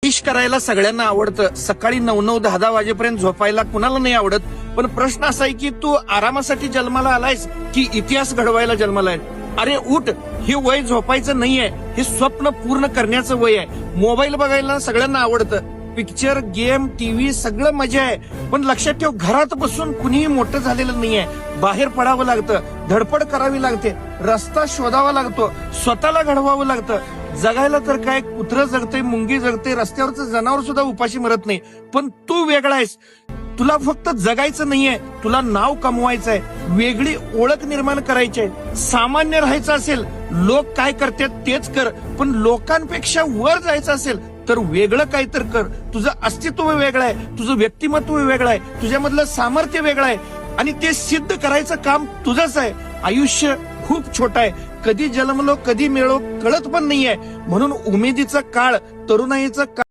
Fish करायला सगळ्यांना आवडतं. सकाळी 9-9, 10-10 वाजेपर्यंत झोपायला कुणाला नाही आवडत. पण प्रश्न असा आहे की तू आरामासाठी जन्माला आलायस की इतिहास घडवायला जन्माला आहे? अरे उठ, हे वय झोपायचं नाहीये, हे स्वप्न पूर्ण करण्याचं वय आहे. मोबाईल बघायला सगळ्यांना आवडतं. पिक्चर, गेम, टीव्ही सगळं मजा आहे. पण लक्षात ठेव, घरात बसून कुणीही मोठं झालेलं नाहीये. बाहेर पडावं लागतं, धडपड करावी लागते, रस्ता शोधावा लागतो, स्वतःला घडवावं लागतं. जगायला तर काय, कुत्रं जगते, मुंगी जगते, रस्त्यावरचं जनावर सुद्धा उपाशी मरत नाही. पण तू वेगळा आहेस. तुला फक्त जगायचं नाहीये, तुला नाव कमवायचं आहे, वेगळी ओळख निर्माण करायची आहे. सामान्य राहायचं असेल, लोक काय करतात तेच कर. पण लोकांपेक्षा वर जायचं असेल तर वेगळं काय तर कर. तुझं अस्तित्व वेगळं आहे, तुझं व्यक्तिमत्व वेगळं आहे, तुझ्यामधलं सामर्थ्य वेगळं आहे आणि ते सिद्ध करायचं काम तुझंच आहे. आयुष्य खूप छोटं आहे. कधी जन्मलो कधी मिळो कळत पण नाहीये. म्हणून उमेदीचा काळ, तरुणाईचा काळ